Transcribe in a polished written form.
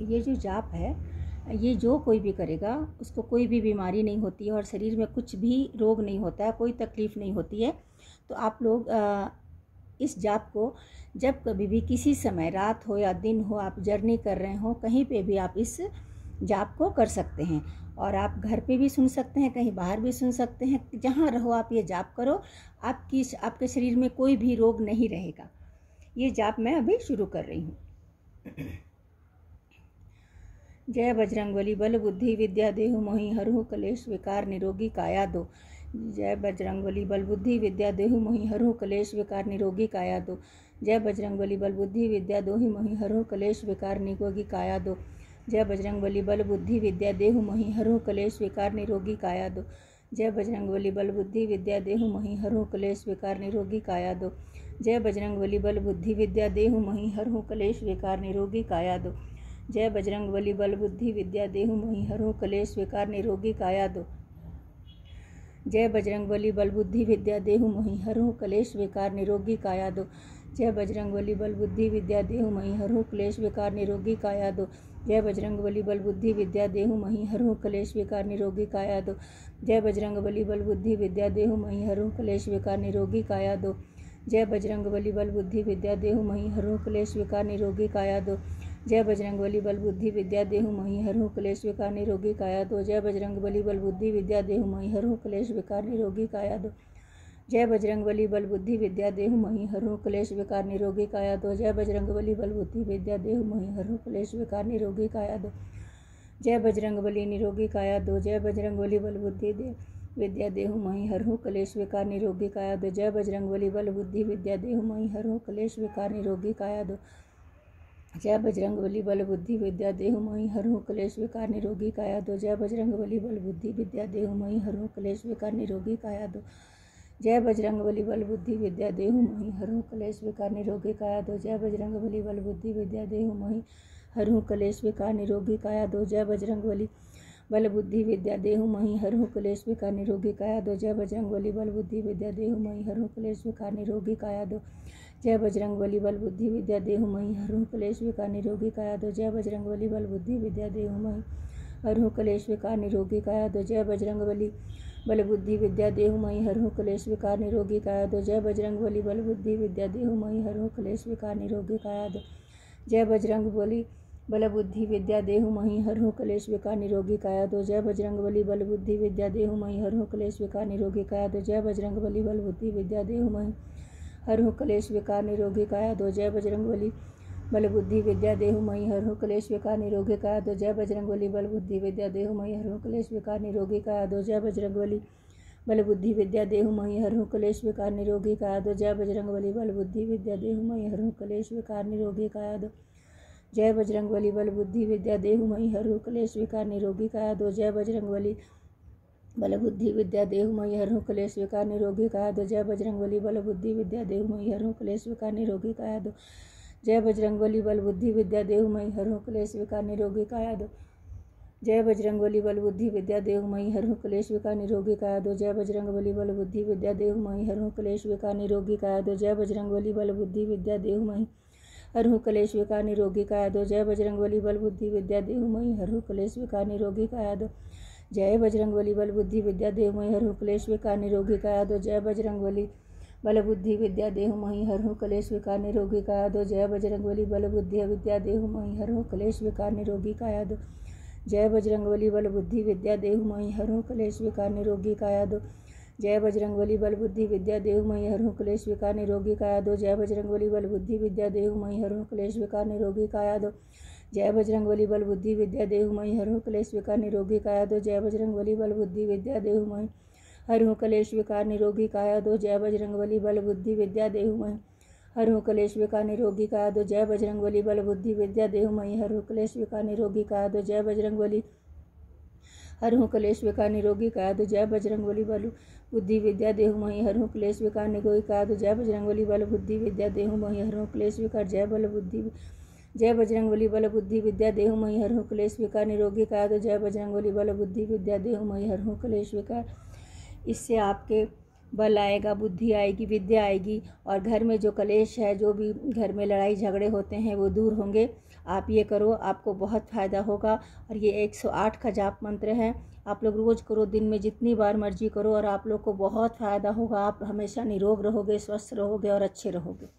ये जो जाप है, ये जो कोई भी करेगा उसको कोई भी बीमारी नहीं होती है और शरीर में कुछ भी रोग नहीं होता है, कोई तकलीफ़ नहीं होती है। तो आप लोग इस जाप को जब कभी भी किसी समय, रात हो या दिन हो, आप जर्नी कर रहे हो, कहीं पे भी आप इस जाप को कर सकते हैं। और आप घर पे भी सुन सकते हैं, कहीं बाहर भी सुन सकते हैं, जहाँ रहो आप ये जाप करो, आपके शरीर में कोई भी रोग नहीं रहेगा। ये जाप मैं अभी शुरू कर रही हूँ। जय बजरंगबली बल बुद्धि विद्या देहु मोहि हरहु कलेश विकार निरोगी काया दो। जय बजरंगबली बल बुद्धि विद्या देहु मोहि हरहु कलेश विकार निरोगी काया दो। जय बजरंगबली बल बुद्धि विद्या दोहि मोहि हरहु कलेश विकार निरोगी काया दो। जय बजरंगबली बल बुद्धि विद्या देहु मोहि हरहु कलेश विकार निरोगी काया दो। जय बजरंगबली बल बुद्धि विद्या देहु मोहि हरहु कलेश विकार निरोगी काया दो। जय बजरंगबली बल बुद्धि विद्या देहु मोहि हरहु कलेश विकार निरोगी काया दो। जय बजरंगबली बल बुद्धि विद्या देहु मोहि हरहु कलेश विकार निरोगी काया दो। जय बजरंगबली बल बुद्धि विद्या देहु मोहि हरहु कलेश विकार निरोगी काया दो। जय बजरंगबली बल बुद्धि विद्या देहु मोहि हरहु कलेश विकार निरोगी काया दो। जय बजरंगबली बल बुद्धि विद्या देहु मोहि हरहु कलेश विकार निरोगी काया दो। जय बजरंगबली बल बुद्धि विद्या देहु मोहि हरहु कलेश विकार निरोगी काया दो। जय बजरंगबली बल बुद्धि विद्या देहु मोहि हरहु कलेश विकार निरोगी काया दो। जय बजरंगबली बल बुद्धि विद्या देहु मोहि हरहु कलेश विकार निरोगी काया दो। जय बजरंगबली बल बुद्धि विद्या देहु मोहि हरहु कलेश विकार निरोगी काया दो। जय बजरंगबली बल बुद्धि विद्या देहु मोहि हरहु कलेश विकार निरोगी काया दो। जय बजरंगबली बल बुद्धि विद्या देहु मोहि हरहु कलेश विकार निरोगी काया दो। जय बजरंगबली निरोगी काया दो। जय बजरंगबली बल बुद्धि विद्या देहु मोहि हरहु कलेश विकार निरोगी काया दो। जय बजरंगबली बल बुद्धि विद्या देहु मोहि हरहु कलेश विकार निरोगी काया दो। जय बजरंगबली बल बुद्धि विद्या देहु मोहि हरहु कलेश विकार निरोगी काया दो। जय बजरंगबली बल बुद्धि विद्या देहु मोहि हरहु कलेश विकार निरोगी काया दो। जय बजरंगबली बल बुद्धि विद्या देहु मोहि हरहु कलेश विकार निरोगी काया दो। जय बजरंगबली बल बुद्धि विद्या देहु मोहि हरहु कलेश विकार निरोगी काया दो। जय बजरंगबली बल बुद्धि विद्या देहु मोहि हरहु कलेश विकार निरोगी काया दो। जय बजरंगबली बल बुद्धि विद्या देहु मोहि हरहु कलेश विकार निरोगी काया दो। जय बजरंगबली बल बुद्धि विद्या देहु मोहि हरहु कलेश विकार निरोगी काया दो। जय बजरंगबली बल बुद्धि विद्या देहु मोहि हरहु कलेश विकार निरोगी काया दो। जय बजरंगबली बल बुद्धि विद्या देहु मोहि हरहु कलेश विकार निरोगी काया दो। जय बजरंगबली बल बुद्धि विद्या देहु मोहि हरहु कलेश विकार निरोगी काया दो। जय बजरंगबली बल बुद्धि विद्या देहु मोहि हरहु कलेश विकार निरोगी काया दो। जय बजरंगबली बल बुद्धि विद्या देहु मोहि हरहु कलेश विकार निरोगी काया दो। जय बजरंगबली बल बुद्धि विद्या देहु मोहि हरहु कलेश विकार निरोगी काया दो। जय बजरंगबली बल बुद्धि विद्या देहु मोहि हरहु कलेश विकार निरोगी काया दो। जय बजरंगबली बल बुद्धि विद्या देहु मोहि हरहु कलेश विकार निरोगी काया दो। जय बजरंगबली बल बुद्धि विद्या देहु मोहि हरहु कलेश विकार निरोगी काया दो। जय बजरंगबली बल बुद्धि विद्या देहु मोहि हरहु कलेश विकार निरोगी काया दो। जय बजरंगबली बल बुद्धि विद्या देहु मोहि हरहु कलेश विकार निरोगी काया दो। जय बजरंगबली बल बुद्धि विद्या देहु मोहि हरहु कलेश विकार निरोगी काया दो। जय बजरंगबली बल बुद्धि विद्या देहु मोहि हरहु कलेश विकार निरोगी काया दो। जय बजरंगबली बल बुद्धि विद्या देहु मोहि हरहु कलेश विकार निरोगी काया दो। जय बजरंगबली बल बुद्धि विद्या देहु मोहि हरहु कलेश विकार निरोगी काया दो। जय बजरंगबली बल बुद्धि विद्या देहु मोहि हरहु कलेश विकार निरोगी काया दो। जय बजरंगबली बल बुद्धि विद्या देहु मोहि हरहु कलेश विकार निरोगी काया दो। जय बजरंगबली बल बुद्धि विद्या देहु मोहि हरहु कलेश विकार निरोगी काया दो। जय बजरंगबली बल बुद्धि विद्या देहु मोहि हरहु कलेश विकार निरोगी काया दो। जय बजरंगबली बल बुद्धि विद्या देहु मोहि हरहु कलेश विकार निरोगी काया दो। जय बजरंगबली बल बुद्धि विद्या देहु मोहि हरहु कलेश विकार निरोगी काया दो। जय बजरंगबली बल बुद्धि विद्या देहु मोहि हरहु कलेश विकार निरोगी काया दो। जय बजरंगबली बल बुद्धि विद्या देहु मोहि हरहु कलेश विकार निरोगी काया दो। जय बजरंगबली बल बुद्धि विद्या देहु मोहि हरहु कलेश विकार निरोगी काया दो। जय बजरंगबली बल बुद्धि विद्या देहु मोहि हरहु कलेश विकार निरोगी काया दो। जय बजरंगबली बल बुद्धि विद्या देहु मोहि हरहु कलेश विकार निरोगी काया दो। जय बजरंगबली बल बुद्धि विद्या देहु मोहि हरहु कलेश विकार निरोगी काया दो। जय बजरंगबली बल बुद्धि विद्या देहु मोहि हरहु कलेश विकार निरोगी काया दो। जय बजरंगबली हरहु कलेश विकार निरोगी काया दो। जय बजरंगबली बल बुद्धि विद्या देहु मोहि हरहु कलेश विकार निरोगी काया दो। जय बजरंगबली बल बुद्धि विद्या देहु मोहि हरहु कलेश विकार जय बजरंगबली बल बुद्धि विद्या देहु मोहि हरहु कलेश विकार निरोगी काया दो। जय बजरंगबली बल बुद्धि विद्या देहु मोहि हरहु कलेश विकार। इससे आपके बल आएगा, बुद्धि आएगी, विद्या आएगी और घर में जो कलेश है, जो भी घर में लड़ाई झगड़े होते हैं वो दूर होंगे। आप ये करो, आपको बहुत फ़ायदा होगा। और ये 108 का जाप मंत्र है, आप लोग रोज़ करो, दिन में जितनी बार मर्जी करो और आप लोग को बहुत फ़ायदा होगा। आप हमेशा निरोग रहोगे, स्वस्थ रहोगे और अच्छे रहोगे।